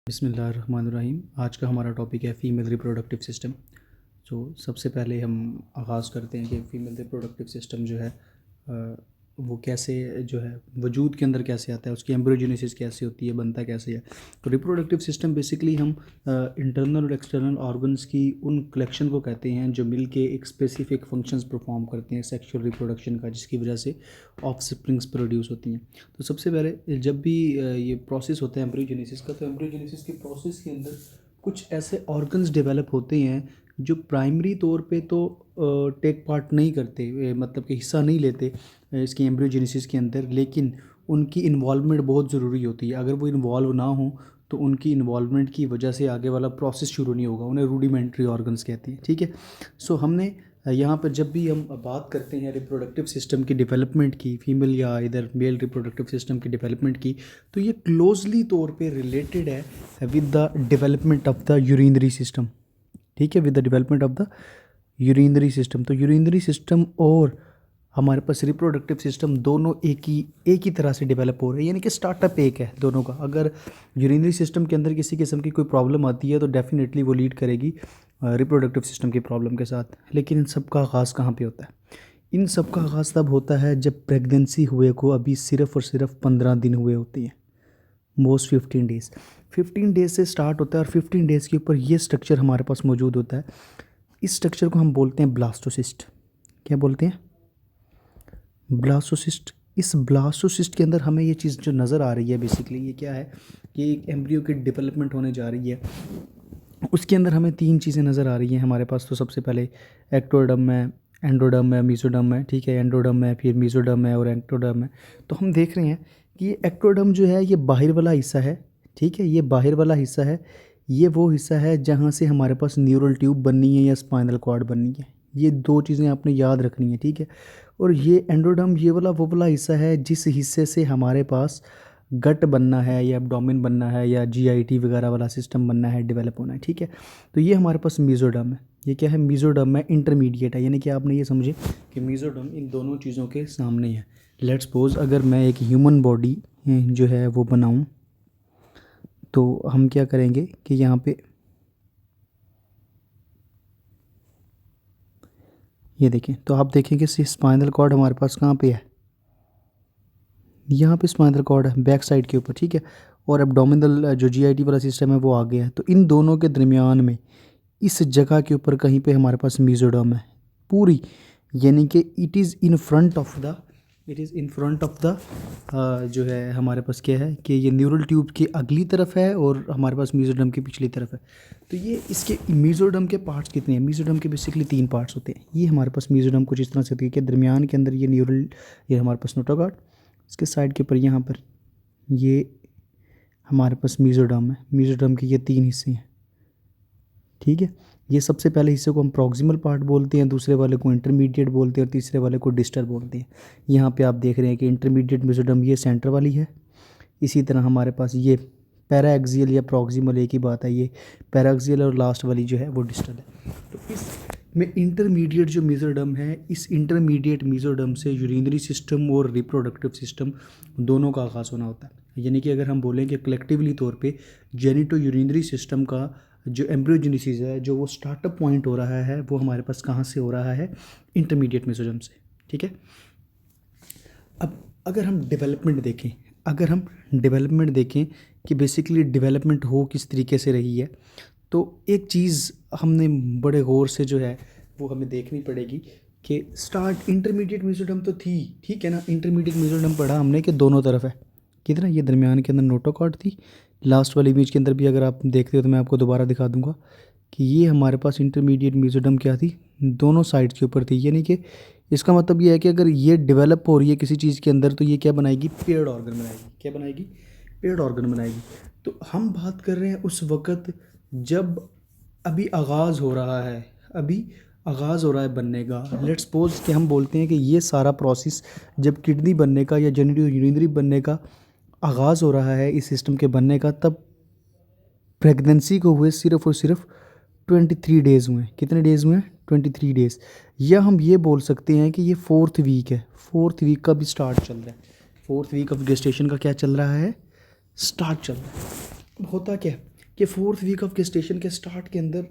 बिस्मिल्लाहिर्रहमानिर्रहीम। आज का हमारा टॉपिक है फ़ीमेल रिप्रोडक्टिव सिस्टम। सबसे पहले हम आगाज़ करते हैं कि फ़ीमेल रिप्रोडक्टिव सिस्टम जो है वो कैसे जो है वजूद के अंदर कैसे आता है, उसकी एम्ब्रियोजेनेसिस कैसे होती है, बनता कैसे है। तो रिप्रोडक्टिव सिस्टम बेसिकली हम इंटरनल और एक्सटर्नल ऑर्गन्स की उन कलेक्शन को कहते हैं जो मिल के एक स्पेसिफिक फंक्शंस परफॉर्म करते हैं सेक्सुअल रिप्रोडक्शन का, जिसकी वजह से ऑफस्प्रिंग्स प्रोड्यूस होती हैं। तो सबसे पहले जब भी ये प्रोसेस होता है एम्ब्रियोजेनेसिस का, तो एम्ब्रियोजेनेसिस के प्रोसेस के अंदर कुछ ऐसे ऑर्गन्स डेवलप होते हैं जो प्राइमरी तौर पे तो टेक पार्ट नहीं करते, मतलब कि हिस्सा नहीं लेते इसकी एम्ब्रियोजेनेसिस के अंदर, लेकिन उनकी इन्वॉल्वमेंट बहुत ज़रूरी होती है। अगर वो इन्वॉल्व ना हो तो उनकी इन्वॉल्वमेंट की वजह से आगे वाला प्रोसेस शुरू नहीं होगा। उन्हें रूडिमेंट्री ऑर्गन्स कहते हैं, ठीक है। हमने यहाँ पर जब भी हम बात करते हैं रिप्रोडक्टिव सिस्टम की डेवलपमेंट की, फीमेल या इधर मेल रिप्रोडक्टिव सिस्टम की डेवलपमेंट की, तो ये क्लोजली तौर पे रिलेटेड है with the development of the urinary system, ठीक है, with the development of the urinary system. तो यूरिनरी सिस्टम और हमारे पास रिप्रोडक्टिव सिस्टम दोनों एक ही तरह से डेवलप हो रहे हैं, यानी कि स्टार्टअप एक है दोनों का। अगर यूरिनरी सिस्टम के अंदर किसी किस्म की कोई प्रॉब्लम आती है तो डेफिनेटली वो लीड करेगी रिप्रोडक्टिव सिस्टम की प्रॉब्लम के साथ। लेकिन इन सब का आगाज़ कहाँ पे होता है? इन सब का आगाज़ तब होता है जब प्रेगनेंसी हुए को अभी सिर्फ़ और सिर्फ 15 दिन हुए होती हैं, मोस्ट 15 डेज़ से स्टार्ट होता है। और 15 डेज़ के ऊपर ये स्ट्रक्चर हमारे पास मौजूद होता है। इस स्ट्रक्चर को हम बोलते हैं ब्लास्टोसिस्ट। क्या बोलते हैं? ब्लास्टोसिस्ट। इस ब्लास्टोसिस्ट के अंदर हमें ये चीज़ जो नज़र आ रही है, बेसिकली ये क्या है कि एक एम्ब्रियो की डेवलपमेंट होने जा रही है। उसके अंदर हमें 3 चीज़ें नज़र आ रही हैं हमारे पास। तो सबसे पहले एक्टोडर्म है, एंडोडर्म है, मेसोडर्म है, ठीक है। एंडोडर्म है, फिर मेसोडर्म है और एक्टोडर्म है। तो हम देख रहे हैं कि ये एक्टोडर्म जो है ये बाहर वाला हिस्सा है, ठीक है। ये बाहर वाला हिस्सा है, ये वो हिस्सा है जहाँ से हमारे पास न्यूरल ट्यूब बननी है या स्पाइनल कॉर्ड बननी है। ये 2 चीज़ें आपने याद रखनी है, ठीक है। और ये एंडोडर्म ये वाला वो वाला हिस्सा है जिस हिस्से से हमारे पास गट बनना है या एब्डोमेन बनना है या जीआईटी वगैरह वाला सिस्टम बनना है, डेवलप होना है, ठीक है। तो ये हमारे पास मेसोडर्म है। ये क्या है? मेसोडर्म है, इंटरमीडिएट है, यानी कि आपने ये समझे कि मेसोडर्म इन दोनों चीज़ों के सामने है। लेट्स सपोज अगर मैं एक ह्यूमन बॉडी जो है वो बनाऊं, तो हम क्या करेंगे कि यहाँ पे ये देखें, तो आप देखें कि स्पाइनल कॉर्ड हमारे पास कहाँ पे है? यहाँ पे स्पाइनल कॉर्ड है बैक साइड के ऊपर, ठीक है। और एब्डोमिनल जो जीआईटी वाला सिस्टम है वो आगे है। तो इन दोनों के दरमियान में इस जगह के ऊपर कहीं पे हमारे पास मेसोडर्म है पूरी, यानी कि it is in front of the जो है हमारे पास क्या है कि ये न्यूरल ट्यूब की अगली तरफ है और हमारे पास मेसोडर्म की पिछली तरफ है। तो ये इसके मेसोडर्म के पार्ट्स कितने हैं? मेसोडर्म के बेसिकली 3 पार्ट्स होते हैं। ये हमारे पास मेसोडर्म कुछ इस तरह से होती है कि दरमियान के अंदर ये हमारे पास नोटोकॉर्ड, इसके साइड के ऊपर यहाँ पर ये हमारे पास मेसोडर्म है। मेसोडर्म के ये 3 हिस्से हैं, ठीक है। ये सबसे पहले हिस्से को हम प्रॉक्सिमल पार्ट बोलते हैं, दूसरे वाले को इंटरमीडिएट बोलते हैं और तीसरे वाले को डिस्टल बोलते हैं। यहाँ पे आप देख रहे हैं कि इंटरमीडिएट मेसोडर्म ये सेंटर वाली है। इसी तरह हमारे पास ये पैराएक्सियल या प्रॉक्सिमल एक ही बात है, ये पैराएक्सियल और लास्ट वाली जो है वो डिस्टल है। तो इस में इंटरमीडिएट जो मेसोडर्म है, इस इंटरमीडिएट मेसोडर्म से यूरिनरी सिस्टम और रिप्रोडक्टिव सिस्टम दोनों का आगाज़ होना होता है। यानी कि अगर हम बोलें कि कलेक्टिवली तौर पे जेनिटो यूरिनरी सिस्टम का जो एम्ब्रियोजेनेसिस है, जो वो स्टार्टअप पॉइंट हो रहा है, वो हमारे पास कहाँ से हो रहा है? इंटरमीडिएट मेसोडर्म से, ठीक है। अब अगर हम डेवलपमेंट देखें कि बेसिकली डेवलपमेंट हो किस तरीके से रही है, तो एक चीज़ हमने बड़े गौर से जो है वो हमें देखनी पड़ेगी कि स्टार्ट इंटरमीडिएट मेसोडर्म तो थी, ठीक है ना। इंटरमीडिएट मेसोडर्म पढ़ा हमने कि दोनों तरफ है, कितना ये दरमियान के अंदर नोटोकॉर्ड थी। लास्ट वाली इमेज के अंदर भी अगर आप देखते हो तो मैं आपको दोबारा दिखा दूंगा कि ये हमारे पास इंटरमीडिएट मेसोडर्म क्या थी? दोनों साइड के ऊपर थी। यानी कि इसका मतलब ये है कि अगर ये डेवलप हो रही है किसी चीज़ के अंदर तो ये क्या बनाएगी? पेयर्ड ऑर्गन बनाएगी। क्या बनाएगी? पेयर्ड ऑर्गन बनाएगी। तो हम बात कर रहे हैं उस वक़्त जब अभी आगाज़ हो रहा है, बनने का। लेट्स सपोज कि हम बोलते हैं कि ये सारा प्रोसेस जब किडनी बनने का या जेनिटो यूरिनरी बनने का आगाज़ हो रहा है, इस सिस्टम के बनने का, तब प्रेगनेंसी को हुए सिर्फ़ और सिर्फ 23 डेज़ हुए हैं। कितने डेज़ हुए हैं? 23 डेज़। या हम ये बोल सकते हैं कि ये 4th वीक है। 4th वीक का भी स्टार्ट चल रहा है। 4th वीक ऑफ गेस्टेशन का क्या चल रहा है? स्टार्ट चल रहा है। अब होता क्या है कि 4th वीक ऑफ गेस्टेशन के स्टार्ट के अंदर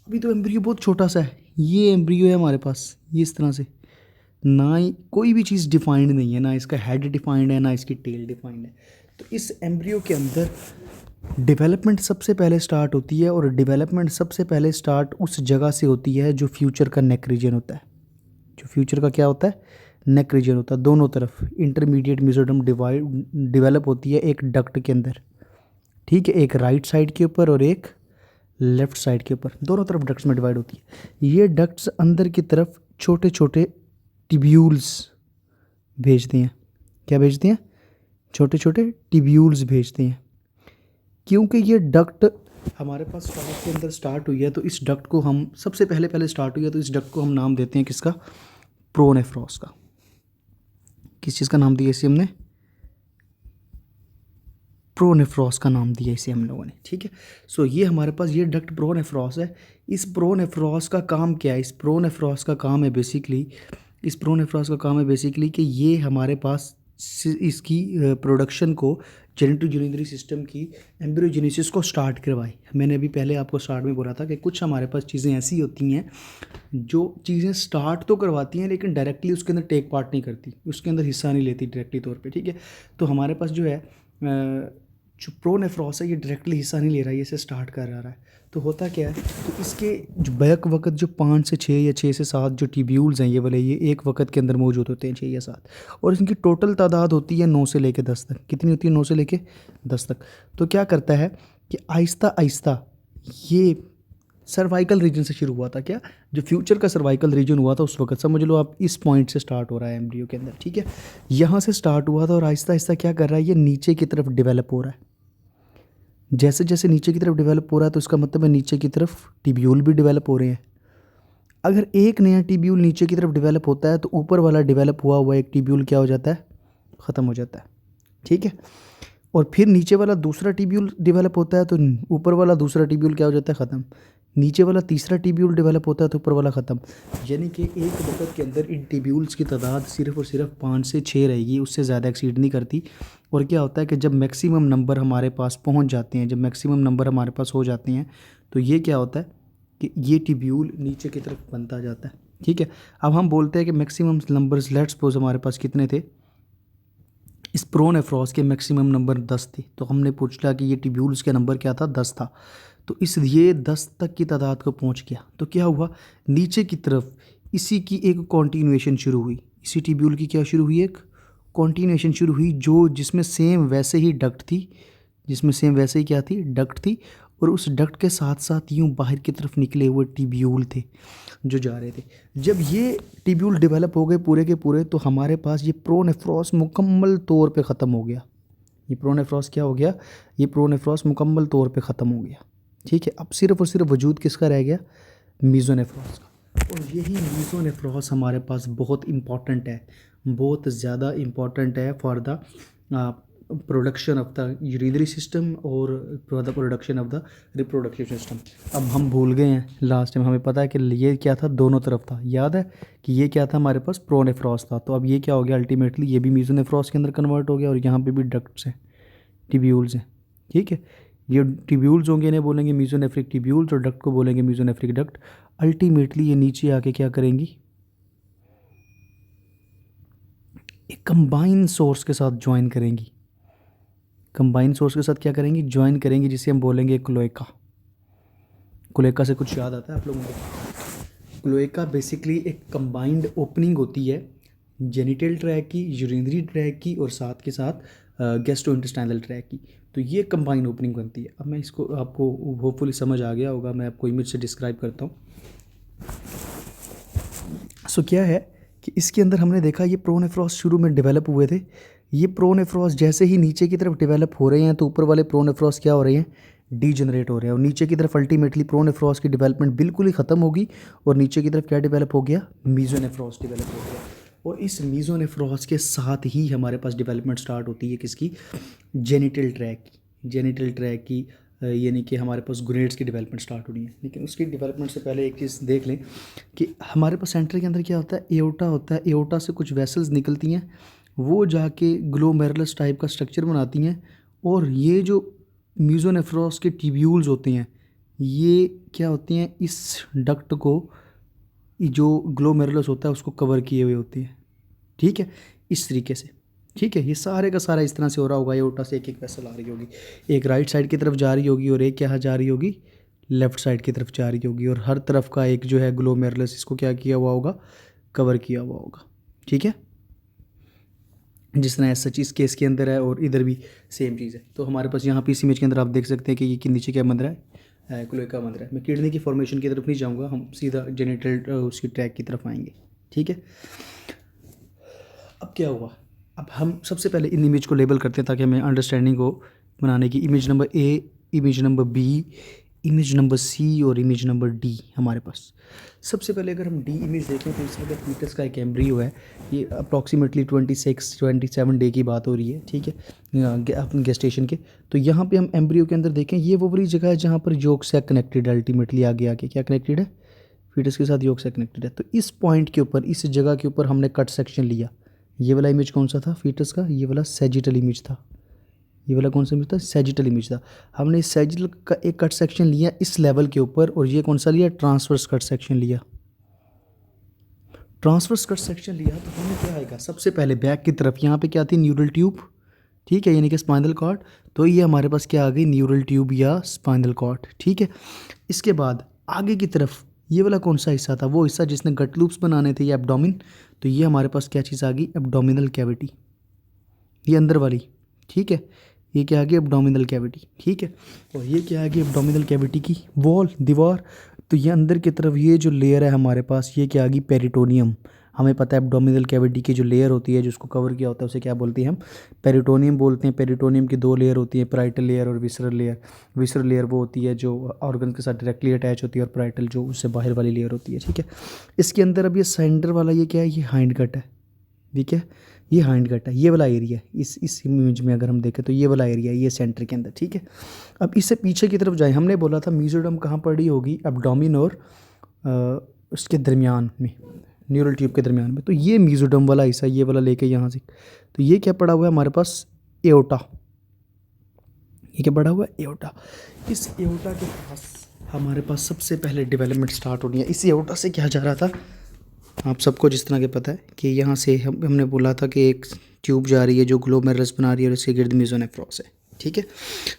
अभी तो एम्ब्रियो बहुत छोटा सा है, ये एम्ब्रियो है हमारे पास, ये इस तरह से, ना ही कोई भी चीज़ डिफाइंड नहीं है, ना इसका हेड डिफाइंड है, ना इसकी टेल डिफाइंड है। तो इस एम्ब्रियो के अंदर डेवलपमेंट सबसे पहले स्टार्ट होती है, और डेवलपमेंट सबसे पहले स्टार्ट उस जगह से होती है जो फ्यूचर का नेक रीजन होता है। जो फ्यूचर का क्या होता है, नेक रीजन होता है। दोनों तरफ इंटरमीडिएट मेसोडर्म डेवलप होती है एक डक्ट के अंदर, ठीक है, एक राइट साइड के ऊपर और एक लेफ्ट साइड के ऊपर, दोनों तरफ डक्ट्स में डिवाइड होती है। ये डक्ट्स अंदर की तरफ छोटे छोटे टिब्यूल्स भेजते हैं। क्या भेजते हैं? छोटे छोटे टिब्यूल्स भेजते हैं। क्योंकि ये डक्ट हमारे पास स्टार्ट के अंदर स्टार्ट हुई है, तो इस डक्ट को हम सबसे पहले स्टार्ट हुई है, तो इस डक्ट को हम नाम देते हैं किसका? प्रोनेफ्रॉस का। किस चीज़ का नाम दिया इसे हमने? प्रोनेफ्रॉस का नाम दिया इसे हम लोगों ने, ठीक है। सो ये हमारे पास ये डक्ट प्रोनेफ्रॉस है। इस प्रोनेफ्रॉस का काम क्या है? इस प्रोनेफ्रॉस का काम है बेसिकली कि ये हमारे पास इसकी प्रोडक्शन को, जेनिटल यूरिनरी सिस्टम की एम्ब्रियोजेनेसिस को स्टार्ट करवाई। मैंने अभी पहले आपको स्टार्ट में बोला था कि कुछ हमारे पास चीज़ें ऐसी होती हैं जो चीज़ें स्टार्ट तो करवाती हैं लेकिन डायरेक्टली उसके अंदर टेक पार्ट नहीं करती, उसके अंदर हिस्सा नहीं लेती डायरेक्टली तौर पे, ठीक है। तो हमारे पास जो है जो प्रोनेफ्रॉस है ये डायरेक्टली हिस्सा नहीं ले रहा है, ये इसे स्टार्ट कर रहा है। तो होता क्या है, तो इसके जो बैक वक्त जो 5 से 6 या 6 से 7 जो टिब्यूल्स हैं ये वाले, ये एक वक्त के अंदर मौजूद होते हैं, 6 या 7, और इनकी टोटल तादाद होती है 9 से लेके 10 तक। कितनी होती है? 9 से लेके 10 तक। तो क्या करता है कि आहिस्ता आहिस्ता ये सर्वाइकल रीजन से शुरू हुआ था। क्या? जो फ्यूचर का सर्वाइकल रीजन हुआ था उस वक्त, समझ लो आप इस पॉइंट से स्टार्ट हो रहा है एम्ब्रियो के अंदर, ठीक है। यहाँ से स्टार्ट हुआ था और आहिस्ता आहिस्ता क्या कर रहा है, ये नीचे की तरफ डेवलप हो रहा है। जैसे जैसे नीचे की तरफ डेवलप हो रहा है तो इसका मतलब है नीचे की तरफ टिब्यूल भी डेवलप हो रहे हैं। अगर एक नया टिब्यूल नीचे की तरफ डेवलप होता है तो ऊपर वाला डेवलप हुआ हुआ एक टिब्यूल क्या हो जाता है? ख़त्म हो जाता है, ठीक है। और फिर नीचे वाला दूसरा टिब्यूल डेवलप होता है तो ऊपर वाला दूसरा टिब्यूल क्या हो जाता है? ख़त्म। नीचे वाला तीसरा टिब्यूल डेवलप होता है तो ऊपर वाला ख़त्म। यानी कि एक वक्त के अंदर इन टिब्यूल्स की तादाद सिर्फ और सिर्फ 5 से 6 रहेगी, उससे ज़्यादा एक्सीड नहीं करती। और क्या होता है कि जब मैक्सिमम नंबर हमारे पास पहुंच जाते हैं, जब मैक्सिमम नंबर हमारे पास हो जाते हैं, तो ये क्या होता है कि ये टिब्यूल नीचे की तरफ बनता जाता है, ठीक है। अब हम बोलते हैं कि मैक्सिमम नंबर्स, लेट्स सपोज हमारे पास कितने थे? इस प्रोनेफ्रॉस के मैक्सिमम नंबर 10 थे, तो हमने पूछा कि ये टिब्यूल्स का नंबर क्या था? 10 था। तो इस ये 10 तक की तादाद को पहुंच गया तो क्या हुआ, नीचे की तरफ इसी की एक कॉन्टिन्यूएशन शुरू हुई। इसी टिब्यूल की क्या शुरू हुई? एक कॉन्टिन्यूएशन शुरू हुई, जो जिसमें सेम वैसे ही डक्ट थी, जिसमें सेम वैसे ही क्या थी? डक्ट थी। और उस डक्ट के साथ साथ यूँ बाहर की तरफ निकले हुए टिब्यूल थे जो जा रहे थे। जब ये टिब्यूल डेवलप हो गए पूरे के पूरे, तो हमारे पास ये प्रोनेफ्रॉस मुकम्मल तौर पे ख़त्म हो गया। ये प्रोनेफ्रॉस क्या हो गया? ये प्रोनेफ्रॉस मुकम्मल तौर पे ख़त्म हो गया, ठीक है। अब सिर्फ और सिर्फ वजूद किसका रह गया? मीज़ोनेफ्रॉस का। और यही मीज़ोनेफ्रॉस हमारे पास बहुत इम्पॉर्टेंट है, बहुत ज़्यादा इम्पॉर्टेंट है for the production of the urinary system और for the production of the reproductive system. अब हम भूल गए हैं, लास्ट टाइम हमें पता है कि ये क्या था? दोनों तरफ था। याद है कि ये क्या था? हमारे पास प्रोनेफ्रॉस था। तो अब ये क्या हो गया? अल्टीमेटली ये भी मीज़ोनेफ्रॉस के अंदर कन्वर्ट हो गया, और यहाँ पे भी डक्ट्स हैं, टिब्यूल्स हैं, ठीक है। ये टिब्यूल्स होंगे, इन्हें बोलेंगे मीज़ोनेफ्रिक टिब्यूल्स, और डक्ट को बोलेंगे मीज़ोनेफ्रिक डक्ट। अल्टीमेटली ये नीचे आके क्या करेंगी? एक कंबाइन सोर्स के साथ ज्वाइन करेंगी। कंबाइन सोर्स के साथ क्या करेंगी? ज्वाइन करेंगी, जिसे हम बोलेंगे क्लोएका। क्लोएका से कुछ याद आता है आप लोगों को? क्लोएका बेसिकली एक कंबाइंड ओपनिंग होती है जेनिटल ट्रैक की, यूरिनरी ट्रैक की, और साथ के साथ गैस्ट्रोइंटेस्टाइनल ट्रैक की। तो ये कंबाइंड ओपनिंग बनती है। अब मैं इसको, आपको होपफुली समझ आ गया होगा, मैं आपको इमेज से डिस्क्राइब करता हूँ। सो क्या है कि इसके अंदर हमने देखा ये प्रोनेफ्रॉस शुरू में डेवलप हुए थे। ये प्रोनेफ्रॉस जैसे ही नीचे की तरफ डेवलप हो रहे हैं तो ऊपर वाले प्रोनेफ्रॉस क्या हो रहे हैं? डीजनरेट हो रहे हैं, और नीचे की तरफ अल्टीमेटली प्रोनेफ्रॉस की डेवलपमेंट बिल्कुल ही ख़त्म होगी, और नीचे की तरफ क्या डेवलप हो गया? मीज़ोनेफ्रॉस डेवलप हो गया। और इस मीज़ोनेफ्रॉस के साथ ही हमारे पास डेवलपमेंट स्टार्ट होती है किसकी? जेनिटल ट्रैक की। जेनिटल ट्रैक की यानी कि हमारे पास गोनेड्स की डेवलपमेंट स्टार्ट होनी है। लेकिन उसकी डेवलपमेंट से पहले एक चीज़ देख लें कि हमारे पास सेंटर के अंदर क्या होता है? एओर्टा होता है। एओर्टा से कुछ वेसल्स निकलती हैं, वो जाके ग्लोमेरुलस टाइप का स्ट्रक्चर बनाती हैं, और ये जो मीजोनेफ्रॉस के ट्यूब्यूल्स होते हैं, ये क्या होते हैं, इस डक्ट को, जो ग्लोमेरुलस होता है उसको कवर किए हुए होते हैं, ठीक है, इस तरीके से। ठीक है, ये सारे का सारा इस तरह से हो रहा होगा, एओर्टा से एक एक वेसल आ रही होगी, एक राइट साइड की तरफ जा रही होगी और एक क्या जा रही होगी, लेफ्ट साइड की तरफ जा रही होगी, और हर तरफ का एक जो है ग्लोमेरुलस, इसको क्या किया हुआ होगा, कवर किया हुआ होगा। ठीक है, जिस तरह सच इस केस के अंदर है और इधर भी सेम चीज़ है। तो हमारे पास यहाँ पे इस इमेज के अंदर आप देख सकते हैं कि ये कि नीचे क्या बन रहा है, क्लोएका बन रहा है। मैं किडनी की फॉर्मेशन की तरफ नहीं जाऊँगा, हम सीधा जेनिटल उसकी ट्रैक की तरफ आएंगे। ठीक है, अब क्या हुआ, अब हम सबसे पहले इन इमेज को लेबल करते हैं ताकि हमें अंडरस्टैंडिंग को बनाने की। Image number A, image number B, image number C और इमेज नंबर डी हमारे पास। सबसे पहले अगर हम डी इमेज देखें तो इसमें फीटस का एक एम्ब्रियो है, ये अप्रॉक्सीमेटली 26-27 डे की बात हो रही है। ठीक है, अपने गेस्टेशन के। तो यहाँ पे हम एम्ब्रियो के अंदर देखें, ये वो वाली जगह है जहाँ पर योग से कनेक्टेड है, अल्टीमेटली आगे आके क्या कनेक्टेड है, फीटस के साथ योग से कनेक्टेड है। तो इस पॉइंट के ऊपर, इस जगह के ऊपर हमने कट सेक्शन लिया। ये वाला इमेज कौन सा था फीटस का, ये वाला सैजिटल इमेज था। ये वाला कौन सा इमेज था, सैजिटल इमेज था। हमने इस सैजिटल का एक कट सेक्शन लिया इस लेवल के ऊपर, और ये कौन सा लिया, ट्रांसवर्स कट सेक्शन लिया। ट्रांसवर्स कट सेक्शन लिया तो हमें क्या आएगा, सबसे पहले बैक की तरफ यहाँ पे क्या थी, न्यूरल ट्यूब। ठीक है, यानी कि स्पाइनल कॉर्ड। तो ये हमारे पास क्या आ गई, न्यूरल ट्यूब या स्पाइनल कॉर्ड। ठीक है, इसके बाद आगे की तरफ ये वाला कौन सा हिस्सा था, वो हिस्सा जिसने गट लूप्स बनाने थे, ये एब्डोमिन। तो ये हमारे पास क्या चीज़ आ गई, एब्डोमिनल कैविटी, ये अंदर वाली। ठीक है, ये क्या आ गई, एब्डोमिनल कैविटी। ठीक है, और ये क्या आ गई, एब्डोमिनल कैविटी की वॉल, दीवार। तो ये अंदर की तरफ ये जो लेयर है हमारे पास, ये क्या आ गई, पेरिटोनियम। हमें पता है एब्डोमिनल कैविटी की जो लेयर होती है, जिसको कवर किया होता है, उसे क्या बोलते हैं हम, पेरिटोनियम बोलते हैं। पेरिटोनियम की दो लेयर होती है, पैराइटल लेयर और विसरल लेयर। विसरल लेयर वो होती है जो ऑर्गन के साथ डायरेक्टली अटैच होती है, और पैराइटल जो उससे बाहर वाली लेयर होती है। ठीक है, इसके अंदर अब ये सेंटर वाला ये क्या है, ये हाइंड गट है। ठीक है, ये हाइंड गट है, ये वाला एरिया। इस इमेज में अगर हम देखें तो ये वाला एरिया, ये सेंटर के अंदर। ठीक है, अब इससे पीछे की तरफ जाए, हमने बोला था मीजोडर्म कहाँ पड़ी होगी, एब्डोमिन और उसके दरमियान में, न्यूरल ट्यूब के दरमियान में। तो ये मीजोडर्म वाला हिस्सा, ये वाला लेके यहाँ से, तो ये क्या पड़ा हुआ है हमारे पास, एओर्टा। ये क्या पड़ा हुआ है, एओर्टा। इस एओर्टा के पास हमारे पास सबसे पहले डेवलपमेंट स्टार्ट होनी है। इस एओर्टा से क्या जा रहा था, आप सबको जिस तरह के पता है कि यहाँ से हमने बोला था कि एक ट्यूब जा रही है जो ग्लोमेरुलस बना रही है, और इसके गिर्द मीजोनेफ्रॉस है। ठीक है,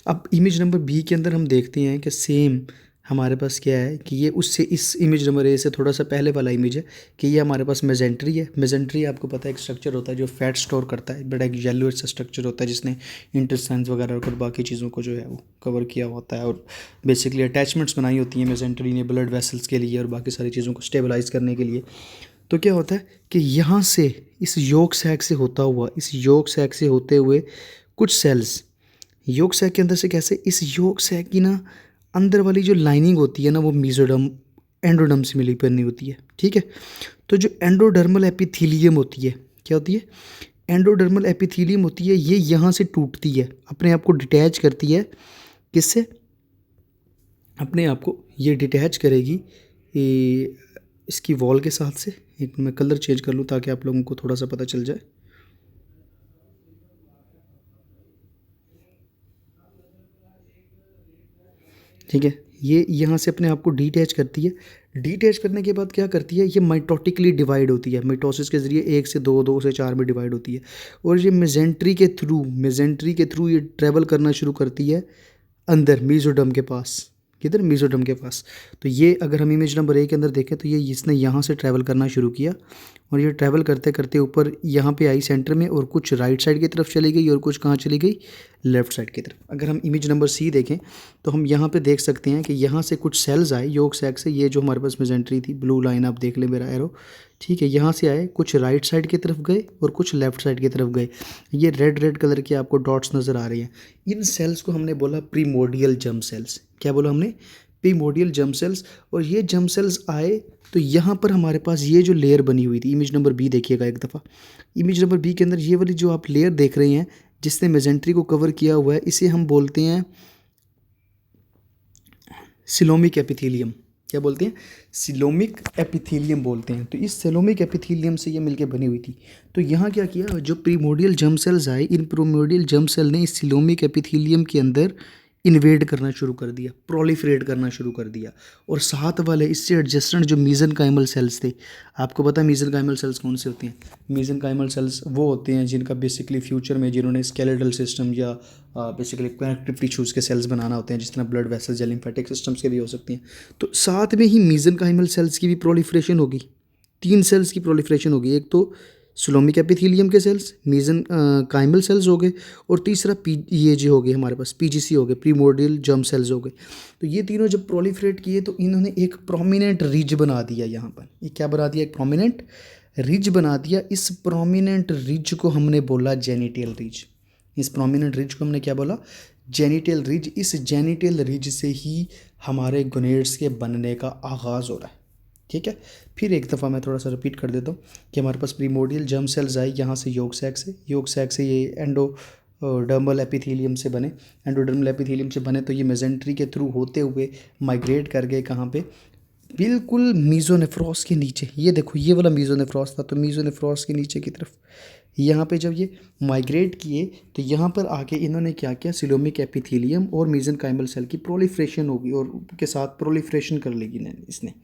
अब इमेज नंबर बी के अंदर हम देखते हैं कि सेम हमारे पास क्या है कि ये उससे, इस इमेज नंबर ए से थोड़ा सा पहले वाला इमेज है कि ये हमारे पास मेजेंट्री है। मेजेंट्री आपको पता है एक स्ट्रक्चर होता है जो फैट स्टोर करता है, बड़ा एक येलो सा स्ट्रक्चर होता है जिसने इंटेस्टाइन्स वगैरह और बाकी चीज़ों को जो है वो कवर किया होता है, और बेसिकली अटैचमेंट्स बनाई होती हैं मेजेंट्री ने ब्लड वेसल्स के लिए और बाकी सारी चीज़ों को स्टेबलाइज करने के लिए। तो क्या होता है कि यहाँ से, इस योग सैक से होता हुआ, इस योग सैक से होते हुए कुछ सेल्स योग सैक के अंदर से कैसे, इस योग सैक की ना अंदर वाली जो लाइनिंग होती है ना, वो मीजोडर्म एंडोडर्म से मिली बनी होती है। ठीक है, तो जो एंडोडर्मल एपिथीलियम होती है, क्या होती है, एंडोडर्मल एपिथीलियम होती है, ये यहाँ से टूटती है, अपने आप को डिटैच करती है। किससे, अपने आप को ये डिटैच करेगी इसकी वॉल के साथ से। एक मैं कलर चेंज कर लूँ ताकि आप लोगों को थोड़ा सा पता चल जाए। ठीक है, ये यहाँ से अपने आप को डिटैच करती है। डिटैच करने के बाद क्या करती है, ये माइटोटिकली डिवाइड होती है, माइटोसिस के ज़रिए 1 से 2, 2 से 4 में डिवाइड होती है, और ये मेजेंट्री के थ्रू ये ट्रैवल करना शुरू करती है अंदर मीजोडर्म के पास। किधर, मीजोडर्म के पास। तो ये अगर हम इमेज नंबर ए के अंदर देखें तो ये इसने यहाँ से ट्रैवल करना शुरू किया, और ये ट्रैवल करते करते ऊपर यहाँ पे आई सेंटर में, और कुछ राइट साइड की तरफ चली गई और कुछ कहाँ चली गई, लेफ़्ट साइड की तरफ। अगर हम इमेज नंबर सी देखें तो हम यहाँ पे देख सकते हैं कि यहाँ से कुछ सेल्स आए योग सैक से, ये जो हमारे पास मेजेंट्री थी, ब्लू लाइन आप देख लें मेरा एरो। ठीक है, यहाँ से आए, कुछ राइट साइड की तरफ गए और कुछ लेफ़्ट साइड की तरफ गए। ये रेड रेड कलर के आपको डॉट्स नज़र आ रहे हैं। इन सेल्स को हमने बोला प्रीमोडियल जर्म सेल्स। क्या बोला हमने, प्रीमोडियल जर्म सेल्स। और ये जर्म सेल्स आए तो यहाँ पर हमारे पास ये जो लेयर बनी हुई थी, इमेज नंबर बी देखिएगा एक दफ़ा। इमेज नंबर बी के अंदर ये वाली जो आप लेयर देख रहे हैं जिसने मेजेंट्री को कवर किया हुआ है, इसे हम बोलते हैं सिलोमिक एपिथेलियम। क्या बोलते हैं, सिलोमिक एपिथेलियम बोलते हैं। तो इस सिलोमिक एपिथेलियम से ये मिलके बनी हुई थी। तो यहाँ क्या किया, जो प्रीमोडियल जर्म सेल्स आए, इन प्रीमोडियल जर्म सेल ने इस सिलोमिक एपिथेलियम के अंदर इन्वेड करना शुरू कर दिया, प्रोलिफरेट करना शुरू कर दिया। और साथ वाले इससे एडजेसेंट जो मीजनकाइमल सेल्स थे, आपको पता है मीजनकाइमल सेल्स कौन से होते हैं? मीजनकाइमल सेल्स वो होते हैं जिनका बेसिकली फ्यूचर में जिन्होंने स्केलेटल सिस्टम या बेसिकली कनेक्टिव टिश्यूज़ के सेल्स बनाना होते हैं, जिस तरह ब्लड वेसल्स या लिम्फेटिक सिस्टम्स के भी हो सकती हैं। तो साथ में ही मीजनकाइमल सेल्स की भी प्रोलिफरेशन होगी। 3 सेल्स की प्रोलिफरेशन होगी, एक तो सुलोमिक एपिथेलियम के सेल्स, मीजन काइमल सेल्स हो गए, और तीसरा ये जो हो गए हमारे पास पीजीसी हो गए, प्रीमोर्डियल जर्म सेल्स हो गए। तो ये तीनों जब प्रोलिफरेट किए तो इन्होंने एक प्रोमिनेंट रिज बना दिया यहाँ पर। ये क्या बना दिया? एक प्रोमिनेंट रिज बना दिया। इस प्रोमिनेंट रिज को हमने बोला जेनिटल रिज। इस प्रोमिनेंट रिज को हमने क्या बोला? Genital ridge. इस जेनिटल रिज से ही हमारे गोनेड्स के बनने का आगाज़ हो रहा है। ठीक है, फिर एक दफ़ा मैं थोड़ा सा रिपीट कर देता हूँ कि हमारे पास प्रीमोर्डियल जर्म सेल्स आए यहाँ से, योग सैक से ये एंडोडर्मल एपिथेलियम से बने। एंडोडर्मल एपिथेलियम से बने तो ये मेजेंट्री के थ्रू होते हुए माइग्रेट कर गए कहाँ पे? बिल्कुल मीजोनेफ्रॉस के नीचे। ये देखो, ये वाला मीजोनेफ्रॉस था, तो मीजोनेफ्रॉस के नीचे की तरफ यहाँ पे जब ये माइग्रेट किए तो यहाँ पर आके इन्होंने क्या किया? सिलोमिक एपिथेलियम और मीजनकाइमल सेल की प्रोलिफरेशन होगी और के साथ प्रोलिफरेशन कर लेगी इसने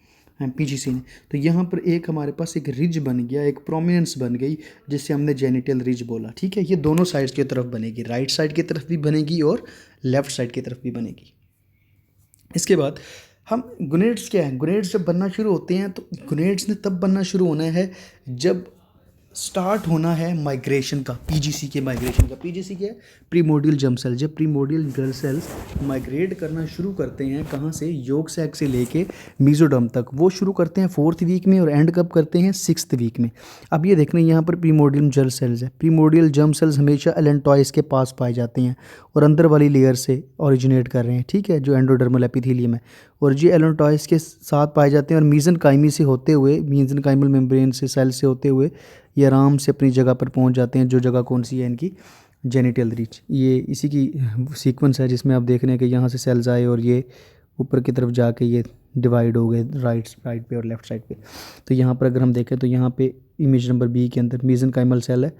पीजीसी ने। तो यहाँ पर एक हमारे पास एक रिज बन गया, एक प्रोमिनेंस बन गई, जिससे हमने जेनिटल रिज बोला। ठीक है, ये दोनों साइड्स की तरफ बनेगी, राइट साइड की तरफ भी बनेगी और लेफ्ट साइड की तरफ भी बनेगी। इसके बाद हम गोनेड्स क्या है? गोनेड्स जब बनना शुरू होते हैं तो गोनेड्स ने तब बनना शुरू होना है जब स्टार्ट होना है माइग्रेशन का, पीजीसी के माइग्रेशन का। पीजीसी क्या है? Primordial germ cell. जब प्रीमोर्डियल जर्म सेल्स माइग्रेट करना शुरू करते हैं, कहाँ से? योग सैक से लेके मीजोडर्म तक, वो शुरू करते हैं 4th वीक में और एंड कब करते हैं? 6th वीक में। अब ये देखना, यहाँ पर प्रीमोर्डियल जर्म सेल्स है। प्रीमोर्डियल जर्म सेल्स हमेशा एलेंटॉइस के पास पाए जाते हैं और अंदर वाली लेयर से ओरिजिनेट कर रहे हैं। ठीक है, जो एंडोडर्मल एपिथेलियम है, और ये एलेंटॉइस के साथ पाए जाते हैं और मीजनकाइमी से होते हुए, मीजनकाइमल मेम्ब्रेन से, सेल से होते हुए ये आराम से अपनी जगह पर पहुंच जाते हैं। जो जगह कौन सी है? इनकी जेनिटल रीच। ये इसी की सीक्वेंस है जिसमें आप देख रहे हैं कि यहाँ से सेल्स आए और ये ऊपर की तरफ जाके ये डिवाइड हो गए राइट साइड पे और लेफ़्ट साइड पे। तो यहाँ पर अगर हम देखें तो यहाँ पे इमेज नंबर बी के अंदर मीजनकाइमल सेल है,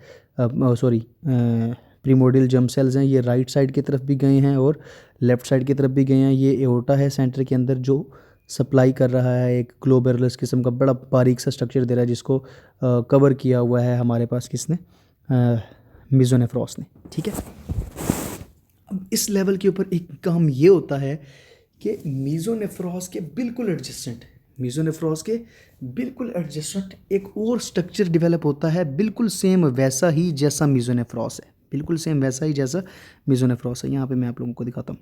प्रीमोर्डियल जर्म सेल्स हैं। ये राइट साइड की तरफ भी गए हैं और लेफ़्ट साइड की तरफ भी गए हैं। ये एओर्टा है सेंटर के अंदर जो सप्लाई कर रहा है, एक ग्लोमेरुलस किस्म का बड़ा बारीक सा स्ट्रक्चर दे रहा है, जिसको कवर किया हुआ है हमारे पास किसने? मीजोनेफ्रॉस ने। ठीक है, अब इस लेवल के ऊपर एक काम ये होता है कि मीजोनेफ्रॉस के बिल्कुल एडजेसेंट एक और स्ट्रक्चर डेवलप होता है, बिल्कुल सेम वैसा ही जैसा मीजोनेफ्रॉस है, बिल्कुल सेम वैसा ही जैसा मीजोनेफ्रॉस है। यहाँ पे मैं आप लोगों को दिखाता हूँ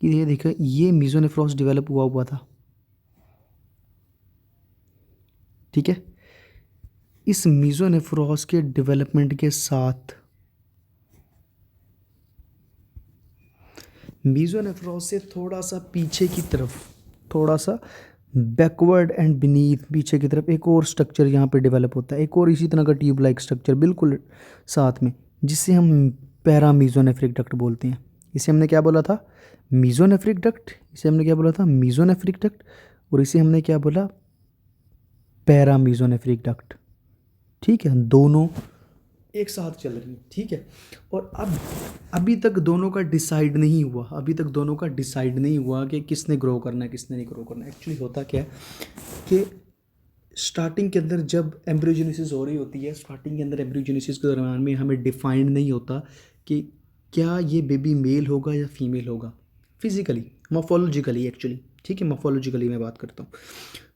कि ये देखो, ये मीजोनेफ्रॉस डेवलप हुआ था। ठीक है, इस मीजोनेफ्रॉस के डेवलपमेंट के साथ मीजोनेफ्रॉस से थोड़ा सा पीछे की तरफ, थोड़ा सा बैकवर्ड एंड बीनीथ, पीछे की तरफ एक और स्ट्रक्चर यहाँ पे डेवलप होता है, एक और इसी तरह का ट्यूब लाइक स्ट्रक्चर बिल्कुल साथ में, जिससे हम पैरामीजोनेफ्रिक डक्ट बोलते हैं। इसे हमने क्या बोला था? Mesonephric duct. इसे हमने क्या बोला था? Mesonephric duct. और इसे हमने क्या बोला? पैरामीजोनेफ्रिक डक्ट। ठीक है, दोनों एक साथ चल रही है। ठीक है, और अब अभी तक दोनों का डिसाइड नहीं हुआ कि किसने ग्रो करना है, किसने नहीं ग्रो करना है। एक्चुअली होता क्या है कि स्टार्टिंग के अंदर जब एम्ब्रियोजेनेसिस हो रही होती है, स्टार्टिंग के अंदर एम्ब्रियोजेनेसिस के दरम्यान में हमें डिफाइंड नहीं होता कि क्या ये बेबी मेल होगा या फीमेल होगा, फिजिकली, मॉर्फोलॉजिकली एक्चुअली। ठीक है, मॉर्फोलॉजिकली मैं बात करता हूँ।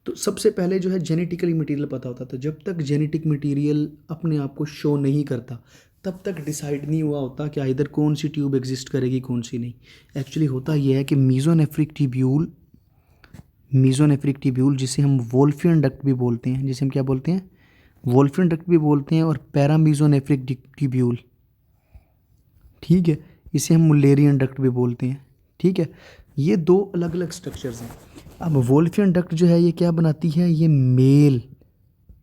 तो सबसे पहले जो है जेनेटिकली मटेरियल पता होता था। जब तक जेनेटिक मटेरियल अपने आप को शो नहीं करता, तब तक डिसाइड नहीं हुआ होता कि इधर कौन सी ट्यूब एग्जिस्ट करेगी, कौन सी नहीं। एक्चुअली होता यह है कि मीजोनेफ्रिक ट्यूब्यूल जिसे हम वोल्फियन डक्ट भी बोलते हैं, जिसे हम क्या बोलते हैं? वोल्फियन डक्ट भी बोलते हैं, और पैरामीजोनेफ्रिक ट्यूब्यूल, ठीक है, इसे हम मुल्लेरियन डक्ट भी बोलते हैं। ठीक है, ये दो अलग अलग स्ट्रक्चर्स हैं। अब वोल्फियन डक्ट जो है ये क्या बनाती है? ये मेल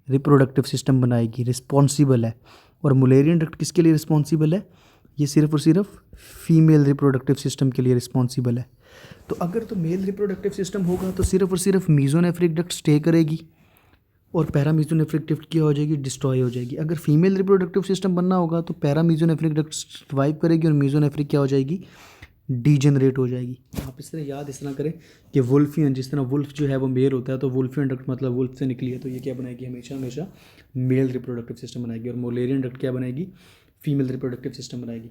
रिप्रोडक्टिव सिस्टम बनाएगी, रिस्पॉन्सिबल है। और मुलेरियन डक्ट किसके लिए रिस्पॉन्सिबल है? ये सिर्फ और सिर्फ फीमेल रिप्रोडक्टिव सिस्टम के लिए रिस्पॉन्सिबल है। तो अगर तो मेल रिप्रोडक्टिव सिस्टम होगा तो सिर्फ और सिर्फ मीजोनेफ्रिक डक्ट स्टे करेगी और पैरामीजोनेफ्रिक डक्ट क्या हो जाएगी? डिस्ट्रॉय हो जाएगी। अगर फीमेल रिप्रोडक्टिव सिस्टम बनना होगा तो पैरामीजोनेफ्रिक डक्ट सर्वाइव करेगी और मीजोनेफ्रिक क्या हो जाएगी? डीजनरेट हो जाएगी। आप इस तरह याद इस तरह करें कि वुल्फियन, जिस तरह वुल्फ जो है वो मेल होता है, तो वुल्फियन डक्ट मतलब वुल्फ से निकली है, तो ये क्या बनाएगी, हमेशा हमेशा मेल रिप्रोडक्टिव सिस्टम बनाएगी। और मोलेरियन डक्ट क्या बनाएगी, फीमेल रिप्रोडक्टिव सिस्टम बनाएगी।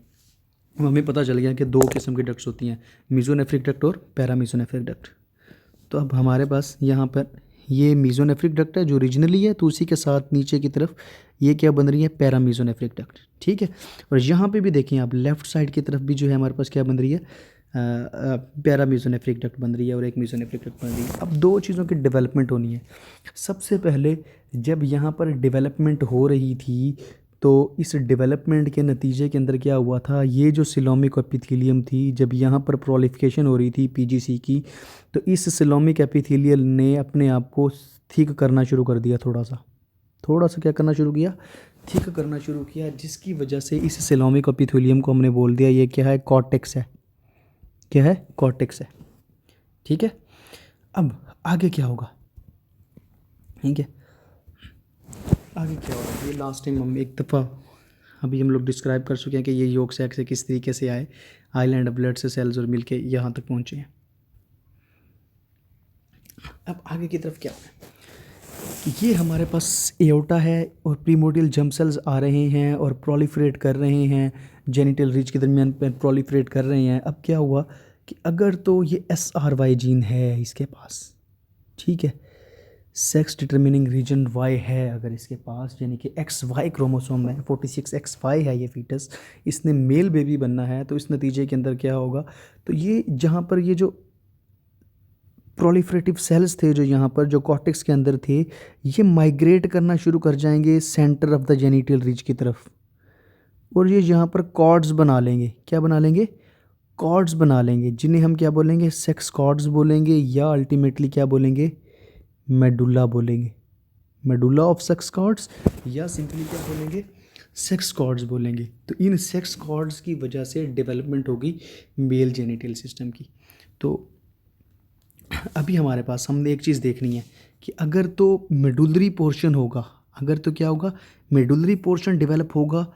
अब हमें पता चल गया कि दो किस्म की डक्ट्स होती हैं, मीजोनेफ्रिक डक्ट और पैरामीजोनेफ्रिक डक्ट। तो अब हमारे पास यहाँ पर ये मीजोनेफ्रिक डक्ट है जो ओरिजिनली है, तो उसी के साथ नीचे की तरफ ये क्या बन रही है, पैरामीजोनेफ्रिक डक्ट। ठीक है, और यहाँ पे भी देखें आप, लेफ्ट साइड की तरफ भी जो है हमारे पास क्या बन रही है, पैरामीजोनेफ्रिक डक्ट बन रही है और एक मीजोनेफ्रिक डक्ट बन रही है। अब दो चीज़ों की डेवलपमेंट होनी है। सबसे पहले जब यहाँ पर डेवलपमेंट हो रही थी, तो इस डेवलपमेंट के नतीजे के अंदर क्या हुआ था, ये जो सिलोमिक एपिथेलियम थी, जब यहाँ पर प्रोलिफिकेशन हो रही थी पीजीसी की, तो इस सिलोमिक एपिथेलियल ने अपने आप को थिक करना शुरू कर दिया, थोड़ा सा क्या करना शुरू किया, थिक करना शुरू किया, जिसकी वजह से इस सिलोमिक एपिथेलियम को हमने बोल दिया ये क्या है, कॉर्टेक्स है। क्या है, कॉर्टेक्स है। ठीक है, अब आगे क्या होगा, ठीक है, आगे क्या होगा, ये लास्ट टाइम हम एक दफ़ा अभी हम लोग डिस्क्राइब कर चुके हैं कि ये योग सैक से किस तरीके से आए, आइलैंड ऑफ ब्लड से सेल्स और मिलके यहाँ तक पहुँचे हैं। अब आगे की तरफ क्या होगा, ये हमारे पास एओर्टा है और प्रीमोडियल जर्म सेल्स आ रहे हैं और प्रोलिफरेट कर रहे हैं, जेनिटल रिज के दरमियान प्रोलिफरेट कर रहे हैं। अब क्या हुआ कि अगर तो ये SRY जीन है इसके पास, ठीक है, सेक्स डिटर्मिनिंग रीजन Y है अगर इसके पास, यानी कि XY क्रोमोसोम है, 46XY है ये फीटस, इसने मेल बेबी बनना है, तो इस नतीजे के अंदर क्या होगा, तो ये जहाँ पर ये जो प्रोलिफरेटिव सेल्स थे जो यहाँ पर जो कॉर्टेक्स के अंदर थे, ये माइग्रेट करना शुरू कर जाएंगे centre of the genital ridge की तरफ, और ये यहाँ पर कॉर्ड्स बना लेंगे। क्या बना लेंगे, कॉर्ड्स बना लेंगे, जिन्हें हम क्या बोलेंगे, सेक्स कॉर्ड्स बोलेंगे, या अल्टीमेटली क्या बोलेंगे, मेडुला बोलेंगे, मेडुला ऑफ सेक्स कॉर्ड्स, या सिंपली क्या बोलेंगे, सेक्स कॉर्ड्स बोलेंगे। तो इन सेक्स कॉर्ड्स की वजह से डेवलपमेंट होगी मेल जेनिटल सिस्टम की। तो अभी हमारे पास हमने एक चीज़ देखनी है कि अगर तो मेडुलरी पोर्शन होगा, अगर तो क्या होगा, मेडुलरी पोर्शन डेवलप होगा,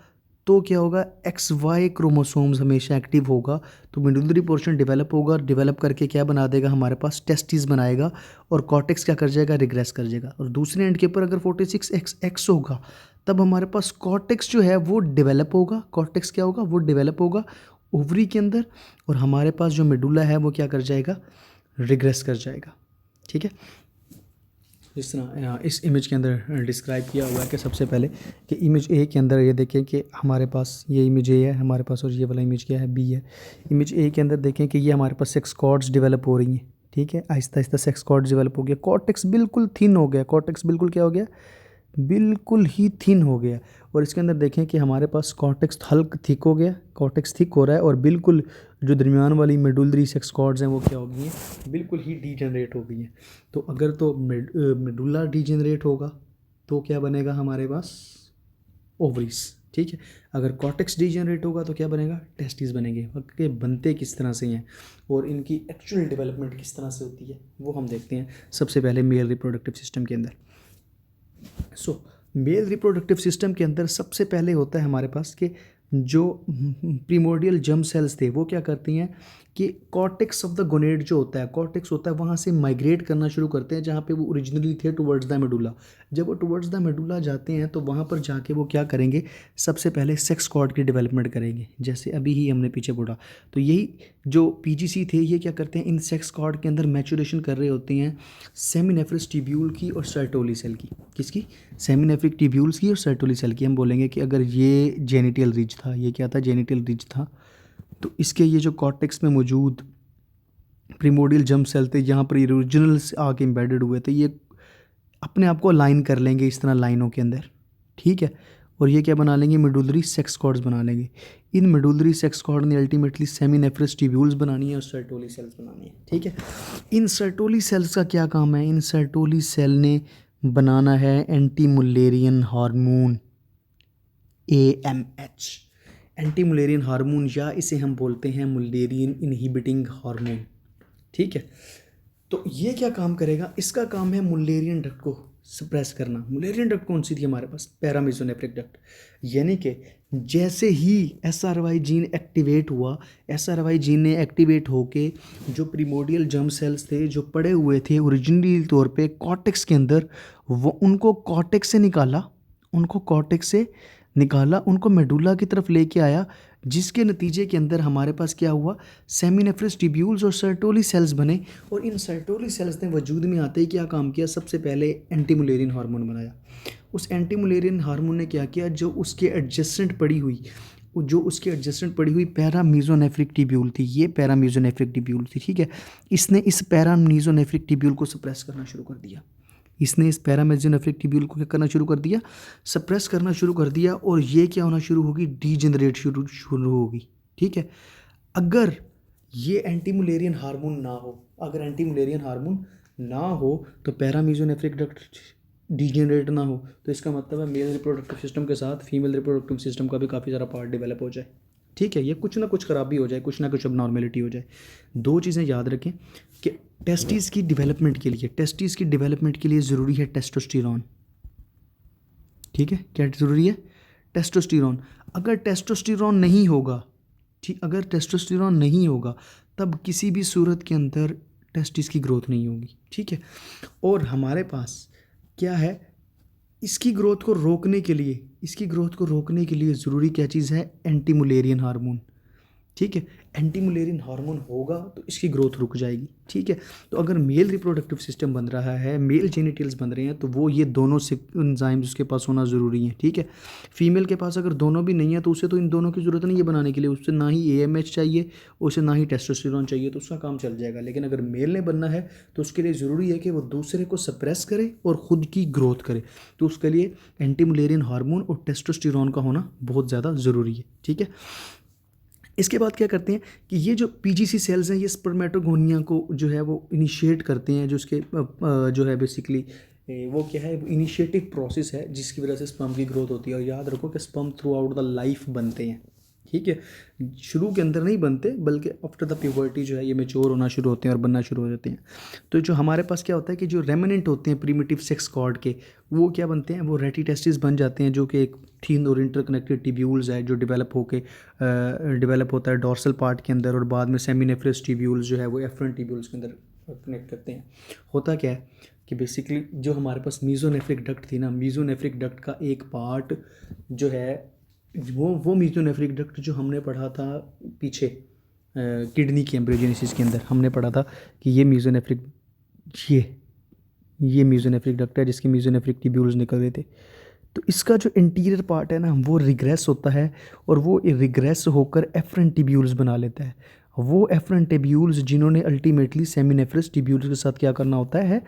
तो क्या होगा, XY क्रोमोसोम्स हमेशा एक्टिव होगा, तो मेडुलरी पोर्शन डेवलप होगा, डेवलप करके क्या बना देगा, हमारे पास टेस्टिस बनाएगा, और कॉर्टेक्स क्या कर जाएगा, रिग्रेस कर जाएगा। और दूसरे एंड के ऊपर अगर 46XX होगा, तब हमारे पास कॉर्टेक्स जो है वो डेवलप होगा, कॉर्टेक्स क्या होगा, वो डेवलप होगा ओवरी के अंदर, और हमारे पास जो मेडुला है वो क्या कर जाएगा, रिग्रेस कर जाएगा। ठीक है, जिस तरह इस इमेज के अंदर डिस्क्राइब किया हुआ है कि सबसे पहले कि इमेज A के अंदर ये देखें कि हमारे पास ये इमेज A है हमारे पास, और ये वाला इमेज क्या है, B है। इमेज A के अंदर देखें कि ये हमारे पास सेक्स कॉर्ड्स डेवलप हो रही हैं। ठीक है, Aahista Aahista sex chords develop हो गया, कॉर्टेक्स बिल्कुल थिन हो गया, कॉर्टेक्स बिल्कुल क्या हो गया, बिल्कुल ही थिन हो गया। और इसके अंदर देखें कि हमारे पास कॉर्टेक्स हल्क थिक हो गया, कॉर्टेक्स थिक हो रहा है, और बिल्कुल जो दरमियान वाली मेडुलरी सेक्स कॉर्ड्स हैं वो क्या हो गई हैं, बिल्कुल ही डीजनरेट हो गई हैं। तो अगर तो मेडुला डीजनरेट होगा तो क्या बनेगा हमारे पास, ओवरीज। ठीक है, अगर कॉर्टेक्स डीजनरेट होगा तो क्या बनेगा, टेस्टिस बनेंगे। के बनते किस तरह से हैं और इनकी एक्चुअल डेवलपमेंट किस तरह से होती है वो हम देखते हैं सबसे पहले मेल रिप्रोडक्टिव सिस्टम के अंदर। सो मेल रिप्रोडक्टिव सिस्टम के अंदर सबसे पहले होता है हमारे पास कि जो प्रीमोर्डियल जर्म सेल्स थे वो क्या करती हैं कि कॉर्टेक्स ऑफ द गोनेड जो होता है, कॉर्टेक्स होता है, वहाँ से माइग्रेट करना शुरू करते हैं जहाँ पे वो ओरिजिनली थे, टुवर्ड्स द मेडुला। जब वो टुवर्ड्स द मेडुला जाते हैं तो वहाँ पर जाके वो क्या करेंगे, सबसे पहले सेक्स कॉर्ड की डेवलपमेंट करेंगे, जैसे अभी ही हमने पीछे पढ़ा। तो यही जो पीजीसी थे ये क्या करते हैं, इन सेक्स कॉर्ड के अंदर मैचुरेशन कर रहे होते हैं सेमिनेफ्रस ट्यूब्यूल की और सर्टोली सेल की। किसकी, सेमिनेफ्रिक ट्यूब्यूल्स की और सर्टोली सेल की। हम बोलेंगे कि अगर ये जेनिटल रिज था, ये क्या था, जेनिटल रिज था, तो इसके ये जो कॉर्टेक्स में मौजूद प्रीमोडियल जर्म सेल थे यहाँ पर ओरिजिनल आके एम्बेडेड हुए थे, ये अपने आप को अलाइन कर लेंगे इस तरह लाइनों के अंदर। ठीक है, और ये क्या बना लेंगे, मेडुलरी सेक्स कॉर्ड्स बना लेंगे। इन मेडुलरी सेक्स कॉर्ड ने अल्टीमेटली सेमिनेफ्रस ट्यूब्यूल्स बनानी है और सर्टोली सेल्स बनानी है। ठीक है, इन सर्टोली सेल्स का क्या काम है, इन सर्टोली सेल ने बनाना है anti Mullerian hormone, AMH, anti Mullerian hormone, या इसे हम बोलते हैं मुलेरियन इनहिबिटिंग हार्मोन। ठीक है, तो ये क्या काम करेगा, इसका काम है मुलेरियन डक्ट को सप्रेस करना। मुलेरियन डक्ट कौन सी थी हमारे पास, पैरामीजोनेफ्रिक डक्ट, यानी कि जैसे ही SRY जीन एक्टिवेट हुआ, SRY जीन ने एक्टिवेट होके जो प्रीमोडियल जर्म सेल्स थे जो पड़े हुए थे ओरिजिनली तौर पे कॉर्टेक्स के अंदर, वो उनको कॉर्टेक्स से निकाला, उनको मेडुला की तरफ लेके आया, जिसके नतीजे के अंदर हमारे पास क्या हुआ, सेमिनेफ्रस ट्यूब्यूल्स और सर्टोली सेल्स बने। और इन सर्टोली सेल्स ने वजूद में आते ही क्या काम किया, सबसे पहले एंटी मुलेरियन हार्मोन बनाया। उस एंटी मुलेरियन हार्मोन ने क्या किया, जो उसके एडजेसेंट पड़ी हुई पैरा मीजोनेफ्रिक टिब्यूल थी, ये पैरा मीजोनेफ्रिक टिब्यूल थी, ठीक है, इसने इस पैरा मीजोनेफ्रिक टिब्यूल को सप्रेस करना शुरू कर दिया। सप्रेस करना शुरू कर दिया और ये क्या होना शुरू होगी, डीजेनरेट शुरू होगी, ठीक है। अगर ये एंटी मुलेरियन हार्मोन ना हो तो पैरा मीजोनेफ्रिक डक्ट डीजेनरेट ना हो, तो इसका मतलब है मेल रिप्रोडक्टिव सिस्टम के साथ फीमेल रिप्रोडक्टिव सिस्टम का भी काफ़ी सारा पार्ट डेवलप हो जाए, ठीक है, ये कुछ ना कुछ खराबी हो जाए, कुछ ना कुछ अबनॉर्मेलिटी हो जाए। दो चीज़ें याद रखें कि टेस्टिस की डेवलपमेंट के लिए ज़रूरी है टेस्टोस्टेरोन, ठीक है, क्या ज़रूरी है, टेस्टोस्टेरोन। अगर टेस्टोस्टेरोन नहीं होगा तब किसी भी सूरत के अंदर टेस्टिस की ग्रोथ नहीं होगी, ठीक है। और हमारे पास क्या है, इसकी ग्रोथ को रोकने के लिए ज़रूरी क्या चीज़ है, एंटी मुलेरियन हार्मोन, ठीक है। एंटी मुलेरियन हार्मोन होगा तो इसकी ग्रोथ रुक जाएगी, ठीक है। तो अगर मेल रिप्रोडक्टिव सिस्टम बन रहा है, मेल जेनिटल्स बन रहे हैं, तो वो ये दोनों एंजाइम्स उसके पास होना ज़रूरी है, ठीक है। फीमेल के पास अगर दोनों भी नहीं है तो उसे तो इन दोनों की ज़रूरत नहीं है बनाने के लिए, उससे ना ही AMH चाहिए, उसे ना ही टेस्टोस्टेरोन चाहिए, तो उसका काम चल जाएगा। लेकिन अगर मेल ने बनना है तो उसके लिए ज़रूरी है कि वो दूसरे को सप्रेस करे और ख़ुद की ग्रोथ करे, तो उसके लिए एंटी मुलेरियन हार्मोन और टेस्टोस्टेरोन का होना बहुत ज़्यादा ज़रूरी है, ठीक है। इसके बाद क्या करते हैं कि ये जो PGC सेल्स हैं, ये स्पर्मेटोगोनिया को जो है वो इनिशिएट करते हैं, जो उसके जो है बेसिकली वो क्या है, इनिशिएटिव प्रोसेस है जिसकी वजह से स्पर्म की ग्रोथ होती है। और याद रखो कि sperm through out the life बनते हैं, ठीक है, शुरू के अंदर नहीं बनते, बल्कि आफ्टर द प्यूबर्टी जो है ये मेच्योर होना शुरू होते हैं और बनना शुरू हो जाते हैं। तो जो हमारे पास क्या होता है कि जो रेमिनेंट होते हैं प्रीमिटिव सेक्स कॉर्ड के, वो क्या बनते हैं, वो रेटिटेस्टिस बन जाते हैं, जो कि एक थीन और इंटरकनेक्टेड टिब्यूल्स है जो डेवलप होता है डोर्सल पार्ट के अंदर, और बाद में सेमिनेफ्रस टिब्यूल्स जो है वो एफरेंट टिब्यूल्स के अंदर कनेक्ट करते हैं। होता क्या है कि बेसिकली जो हमारे पास मीजोनेफ्रिक डक्ट थी ना, मीजोनेफ्रिक डक्ट का एक पार्ट जो है वो मीजोनेफ्रिक डक्ट जो हमने पढ़ा था पीछे किडनी के एम्ब्रियोजेनेसिस के अंदर, हमने पढ़ा था कि ये मीजोनेफ्रिक डक्ट है जिसके मीजोनेफ्रिक ट्यूब्यूल्स निकल गए थे। तो इसका जो इंटीरियर पार्ट है ना, वो रिग्रेस होता है और वो रिग्रेस होकर एफरेंट ट्यूब्यूल्स बना लेता है। वो एफरेंट ट्यूब्यूल्स जिन्होंने अल्टीमेटली सेमिनेफ्रस ट्यूब्यूल्स के साथ क्या करना होता है,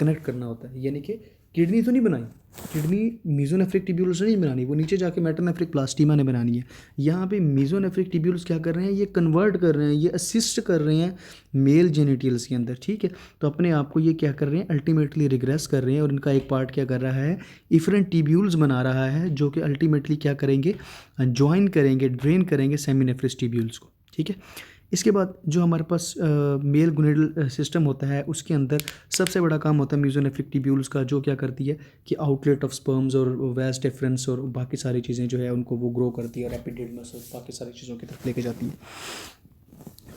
कनेक्ट करना होता है। यानी कि किडनी तो नहीं बनाई, किडनी मीजोनेफ्रिक ट्यूब्यूल्स नहीं बनानी, वो नीचे जाके मेटानेफ्रिक प्लास्टिमा ने बनानी है। यहाँ पे मीजोनेफ्रिक ट्यूब्यूल्स क्या कर रहे हैं, ये कन्वर्ट कर रहे हैं, ये असिस्ट कर रहे हैं मेल जेनिटल्स के अंदर, ठीक है। तो अपने आप को ये क्या कर रहे हैं, अल्टीमेटली रिग्रेस कर रहे हैं, और इनका एक पार्ट क्या कर रहा है, इफरेंट ट्यूब्यूल्स बना रहा है, जो कि अल्टीमेटली क्या करेंगे, ज्वाइन करेंगे, ड्रेन करेंगे सेमिनेफ्रस ट्यूब्यूल्स को, ठीक है। इसके बाद जो हमारे पास मेल गोनेडल सिस्टम होता है, उसके अंदर सबसे बड़ा काम होता है मीजोनेफ्रिक ट्यूब्यूल्स का, जो क्या करती है कि आउटलेट ऑफ स्पर्म्स और वैस डिफरेंस और बाकी सारी चीज़ें जो है उनको वो ग्रो करती है और एपिडिडमस और बाकी सारी चीज़ों की तरफ लेके जाती है।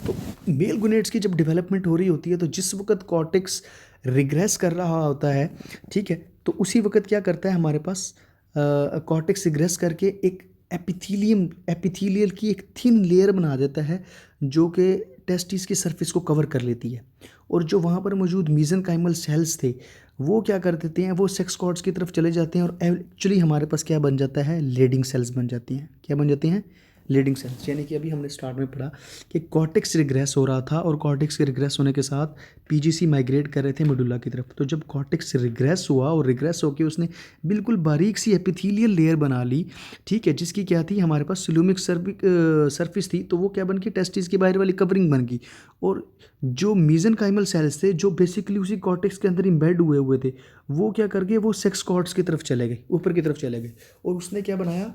तो मेल गोनेड्स की जब डेवलपमेंट हो रही होती है, तो जिस वक्त कॉर्टेक्स रिग्रेस कर रहा होता है, ठीक है, तो उसी वक्त क्या करता है हमारे पास कॉर्टेक्स रिग्रेस करके एक एपिथीलियल की एक थिन लेयर बना देता है, जो कि टेस्टिस की सरफेस को कवर कर लेती है। और जो वहाँ पर मौजूद मीजनकाइमल सेल्स थे, वो क्या कर देते हैं, वो सेक्स कॉर्ड्स की तरफ चले जाते हैं और एक्चुअली हमारे पास क्या बन जाता है, लीडिंग सेल्स बन जाती हैं। क्या बन जाती हैं, लीडिंग सेल्स। यानी कि अभी हमने स्टार्ट में पढ़ा कि कॉर्टेक्स रिग्रेस हो रहा था, और कॉर्टेक्स के रिग्रेस होने के साथ PGC माइग्रेट कर रहे थे मेडुला की तरफ। तो जब कॉर्टेक्स रिग्रेस हुआ और रिग्रेस होकर उसने बिल्कुल बारीक सी एपिथेलियल लेयर बना ली, ठीक है, जिसकी क्या थी, हमारे पास सिलूमिक सरफेस थी, तो वो क्या बन गई, टेस्टिस की बाहर वाली कवरिंग बन गई। और जो मीजनकाइमल सेल्स थे, जो बेसिकली उसी कॉर्टेक्स के अंदर इम्बेड हुए थे, वो क्या कर गए, वो सेक्स कॉर्ड्स की तरफ चले गए, ऊपर की तरफ चले गए, और उसने क्या बनाया,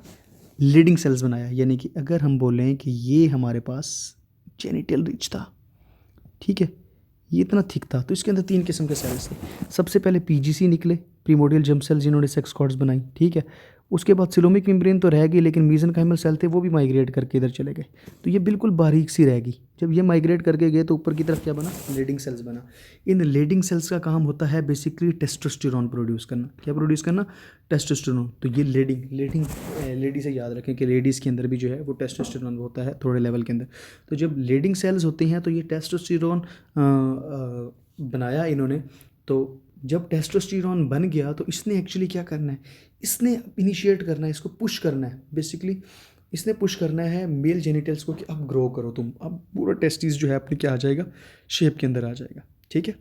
लीडिंग सेल्स बनाया। यानी कि अगर हम बोलें कि ये हमारे पास जेनिटल रिच था, ठीक है, ये इतना थिक था, तो इसके अंदर 3 किस्म के सेल्स थे। सबसे पहले PGC निकले, प्रीमोडियल जर्म सेल, जिन्होंने सेक्स कॉर्ड्स बनाई, ठीक है। उसके बाद सिलोमिक मेम्ब्रेन तो रह गई, लेकिन मीसेनकाइमल सेल थे वो भी माइग्रेट करके इधर चले गए। तो ये बिल्कुल बारीक सी रह गई। जब ये माइग्रेट करके गए तो ऊपर की तरफ क्या बना, लेडिंग सेल्स बना। इन लेडिंग सेल्स का काम होता है बेसिकली टेस्टोस्टेरोन प्रोड्यूस करना। क्या प्रोड्यूस करना, टेस्टोस्टेरोन। तो ये लेडी से याद रखें कि लेडीज़ के अंदर भी जो है वो टेस्टोस्टेरोन होता है थोड़े लेवल के अंदर। तो जब लेडिंग सेल्स होती हैं तो ये टेस्टोस्टेरोन बनाया इन्होंने। तो जब टेस्टोस्टेरोन बन गया तो इसने एक्चुअली क्या करना है, इसने इनिशिएट करना है, इसको पुश करना है। बेसिकली इसने पुश करना है मेल जेनिटल्स को कि अब ग्रो करो तुम, अब पूरा टेस्टिस जो है अपने क्या आ जाएगा, शेप के अंदर आ जाएगा। ठीक है,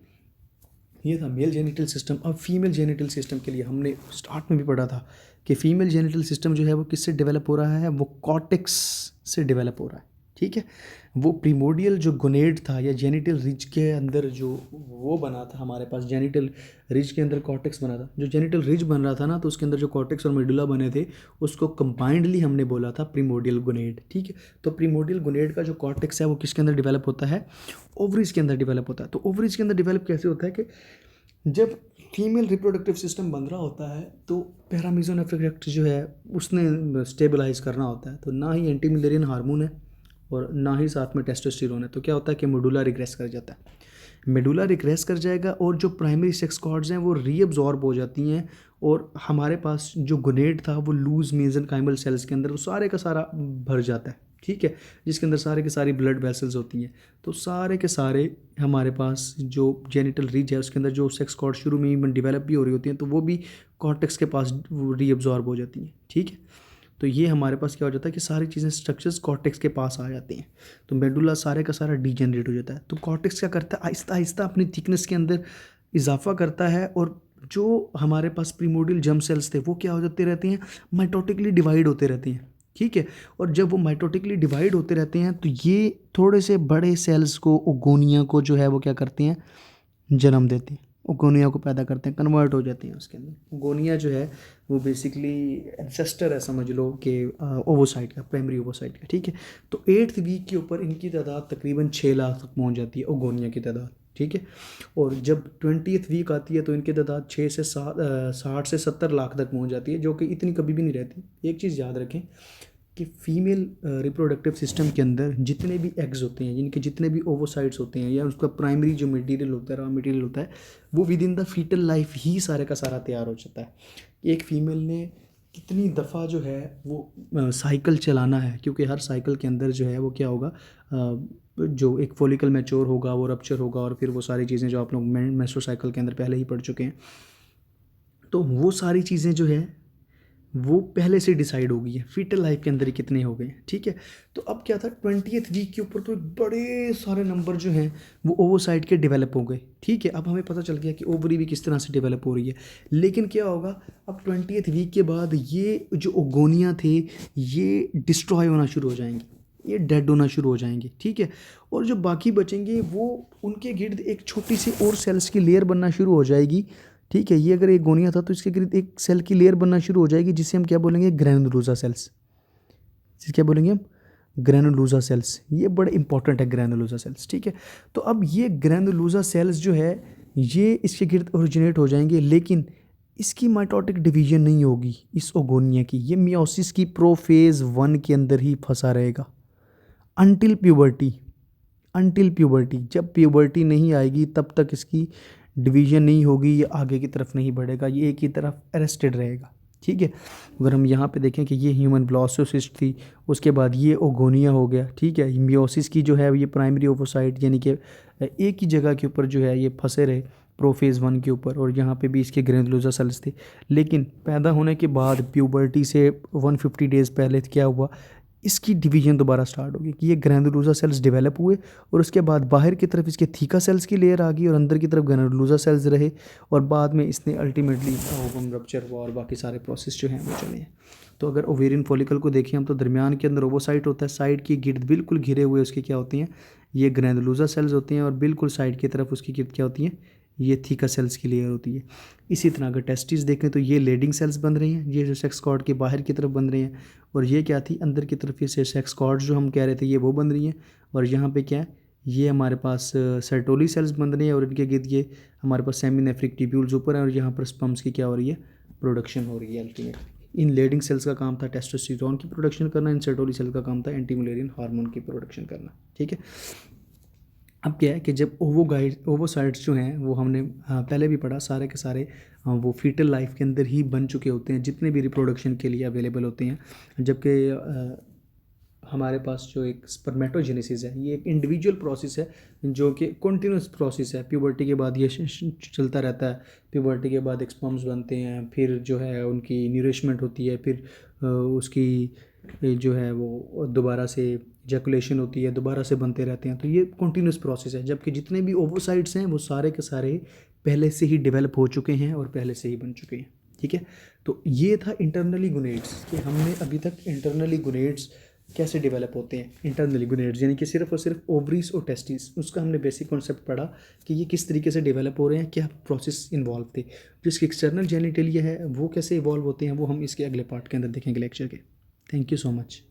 ये था मेल जेनिटल सिस्टम। अब फीमेल जेनिटल सिस्टम के लिए हमने स्टार्ट में भी पढ़ा था कि फीमेल जेनिटल सिस्टम जो है वो किससे डेवलप हो रहा है, वो कॉर्टेक्स से डेवलप हो रहा है। ठीक है, वो प्रीमोडियल जो गोनेड था या जेनिटल रिज के अंदर जो वो बना था, हमारे पास जेनिटल रिज के अंदर कॉर्टेक्स बना था। जो जेनिटल रिज बन रहा था ना, तो उसके अंदर जो कॉर्टेक्स और मेडुला बने थे उसको कंबाइंडली हमने बोला था प्रीमोडियल गोनेड। ठीक है, तो प्रीमोडियल गोनेड का जो कॉर्टेक्स है वो किसके अंदर डेवलप होता है, ओवरीज के अंदर डेवलप होता है। तो ओवरीज के अंदर डेवलप कैसे होता है कि जब फीमेल रिप्रोडक्टिव सिस्टम बन रहा होता है तो पैरामीजोनेफ्रेक्ट जो है उसने स्टेबलाइज करना होता है। तो ना ही एंटी मिलेरियन हार्मोन है और ना ही साथ में टेस्टोस्टेरोन है। तो क्या होता है कि मेडुला रिग्रेस कर जाता है, मेडुला रिग्रेस कर जाएगा और जो प्राइमरी सेक्स कॉर्ड्स हैं वो रीअब्जॉर्ब हो जाती हैं और हमारे पास जो गोनेड था वो लूज मेसेनकाइमल सेल्स के अंदर वो सारे का सारा भर जाता है। ठीक है, जिसके अंदर सारे के सारी ब्लड वेसल्स होती हैं। तो सारे के सारे हमारे पास जो जेनिटल रिज है उसके अंदर जो सेक्स कॉर्ड शुरू में ही डेवलप भी हो रही होती हैं तो वो भी कॉर्टेक्स के पास रीअब्जॉर्ब हो जाती हैं। ठीक है, तो ये हमारे पास क्या हो जाता है कि सारी चीज़ें स्ट्रक्चर्स कॉर्टेक्स के पास आ जाती हैं। तो मेडुला सारे का सारा डीजेनरेट हो जाता है। तो कॉर्टेक्स क्या करता है, आहिस्ता आहिस्ता अपनी थिकनेस के अंदर इजाफा करता है और जो हमारे पास प्रीमोडियल जर्म सेल्स थे वो क्या हो जाते रहते हैं, माइटोटिकली डिवाइड होते रहते हैं। ठीक है, और जब वो माइटोटिकली डिवाइड होते रहते हैं तो ये थोड़े से बड़े सेल्स को, ओगोनिया को जो है वो क्या करते हैं, जन्म देते हैं, ओगोनिया को पैदा करते हैं, कन्वर्ट हो जाते हैं उसके अंदर। ओगोनिया जो है वो बेसिकली एंसेस्टर है समझ लो कि ओवोसाइट का, प्राइमरी ओवोसाइट का। ठीक है, तो 8th वीक के ऊपर इनकी तादाद तकरीबन 6 लाख तक पहुंच जाती है, ओगोनिया की तादाद। ठीक है, और जब 20th वीक आती है तो इनकी तादाद 60 से 70 लाख तक पहुंच जाती है, जो कि इतनी कभी भी नहीं रहती। एक चीज़ याद रखें कि फीमेल रिप्रोडक्टिव सिस्टम के अंदर जितने भी एग्स होते हैं, जिनके जितने भी ओवोसाइट्स होते हैं या उसका प्राइमरी जो मटेरियल होता है, रॉ मटेरियल होता है, वो within the foetal life ही सारे का सारा तैयार हो जाता है। एक फ़ीमेल ने कितनी दफ़ा जो है वो साइकिल चलाना है, क्योंकि हर साइकिल के अंदर जो है वो क्या होगा, जो एक फॉलिकल मैच्योर होगा वो रप्चर होगा और फिर वो सारी चीज़ें जो आप लोग मेंस्ट्रुअल साइकिल के अंदर पहले ही पढ़ चुके हैं, तो वो सारी चीज़ें जो है वो पहले से डिसाइड हो गई है फीटल लाइफ के अंदर ही कितने हो गए। ठीक है, तो अब क्या था, 20th वीक के ऊपर तो एक बड़े सारे नंबर जो हैं वो ओवोसाइट के डेवलप हो गए। ठीक है, अब हमें पता चल गया कि ओवरी भी किस तरह से डेवलप हो रही है। लेकिन क्या होगा, अब 20th वीक के बाद ये जो ओगोनिया थे ये डिस्ट्रॉय होना शुरू हो जाएंगे, ये डेड होना शुरू हो जाएंगे। ठीक है, और जो बाकी बचेंगे वो उनके गिर्द एक छोटी सी और सेल्स की लेयर बनना शुरू हो जाएगी। ठीक है, ये अगर एक गोनिया था तो इसके गिर्द एक सेल की लेयर बनना शुरू हो जाएगी जिसे हम क्या बोलेंगे, ग्रैनुलोसा सेल्स। जिसे क्या बोलेंगे हम, ग्रैनुलोसा सेल्स। ये बड़े इंपॉर्टेंट है ग्रैनुलोसा सेल्स। ठीक है, तो अब ये ग्रैनुलोसा सेल्स जो है ये इसके गिर्द ओरिजिनेट हो जाएंगे, लेकिन इसकी माइटोटिक डिवीजन नहीं होगी इस ओगोनिया की। ये मियोसिस की प्रोफेज 1 के अंदर ही फंसा रहेगा अनटिल प्यूबर्टी। अनटिल प्यूबर्टी, जब प्यूबर्टी नहीं आएगी तब तक इसकी डिवीजन नहीं होगी, ये आगे की तरफ नहीं बढ़ेगा, ये एक ही तरफ अरेस्टेड रहेगा। ठीक है, अगर हम यहाँ पे देखें कि ये ह्यूमन ब्लास्टोसिस्ट थी, उसके बाद ये ओगोनिया हो गया। ठीक है, मियोसिस की जो है ये प्राइमरी ओवोसाइट यानी कि एक ही जगह के ऊपर जो है ये फंसे रहे प्रोफेज 1 के ऊपर, और यहाँ पे भी इसके ग्रैनुलोसा सेल्स थे। लेकिन पैदा होने के बाद प्यूबर्टी से 150 डेज़ पहले क्या हुआ, इसकी डिवीजन दोबारा स्टार्ट होगी कि ये ग्रैनुलोसा सेल्स डेवलप हुए और उसके बाद बाहर की तरफ इसके थीका सेल्स की लेयर आ गई और अंदर की तरफ ग्रैनुलोसा सेल्स रहे, और बाद में इसने अल्टीमेटली ओवम रप्चर हुआ और बाकी सारे प्रोसेस जो हैं वो चले हैं। तो अगर ओवेरियन फॉलिकल को देखें हम तो दरमियान के अंदर ओवोसाइट होता है, साइड की गिर्द बिल्कुल घिरे हुए उसके क्या होती हैं, ये ग्रैनुलोसा सेल्स होते हैं, और बिल्कुल साइड की तरफ उसकी गिर्द क्या होती हैं, ये थीका सेल्स की लेयर होती है। इसी तरह अगर टेस्टिस देखें तो ये लेडिंग सेल्स बन रही हैं, ये जो सेक्स कॉर्ड के बाहर की तरफ बन रही हैं, और ये क्या थी, अंदर की तरफ ये सेक्स कॉर्ड जो हम कह रहे थे ये वो बन रही हैं, और यहाँ पे क्या है, ये हमारे पास सर्टोली सेल्स बन रही हैं, और इनके गिर्द ये हमारे पास सेमिनेफ्रिक ट्यूब्यूल्स ऊपर हैं, और यहाँ पर स्पम्स की क्या हो रही है, प्रोडक्शन हो रही है अल्टीमेटली। इन लेडिंग सेल्स का काम था टेस्टोस्टेरोन की प्रोडक्शन करना, इन सर्टोली सेल का काम था एंटी मुलेरियन हार्मोन की प्रोडक्शन करना। ठीक है। अब क्या है कि जब ओवोसाइट्स जो हैं वो हमने पहले भी पढ़ा, सारे के सारे वो फीटल लाइफ के अंदर ही बन चुके होते हैं, जितने भी रिप्रोडक्शन के लिए अवेलेबल होते हैं। जबकि हमारे पास जो एक स्पर्मेटोजेनेसिस है, ये एक इंडिविजुअल प्रोसेस है जो कि कॉन्टिन्यूस प्रोसेस है। प्यूबर्टी के बाद ये चलता रहता है। प्यूबर्टी के बाद एक स्पर्म्स बनते हैं, फिर जो है उनकी न्यूरिशमेंट होती है, फिर उसकी जो है वो दोबारा से इजैकुलेशन होती है, दोबारा से बनते रहते हैं। तो ये कॉन्टिन्यूस प्रोसेस है। जबकि जितने भी ओवोसाइट्स हैं वो सारे के सारे पहले से ही डेवलप हो चुके हैं और पहले से ही बन चुके हैं। ठीक है। तो ये था इंटरनली गुनेड्स कि हमने अभी तक इंटरनली गुनेड्स कैसे डेवलप होते हैं। इंटरनली गुनेड्स यानी कि सिर्फ और सिर्फ ओवरीज और टेस्टिस, उसका हमने बेसिक कॉन्सेप्ट पढ़ा कि ये किस तरीके से डेवलप हो रहे हैं, क्या प्रोसेस इन्वॉल्व थे। जो इसके एक्सटर्नल जेनिटलिया है वो कैसे इवॉल्व होते हैं, वो हम इसके अगले पार्ट के अंदर देखेंगे लेक्चर के। Thank you so much.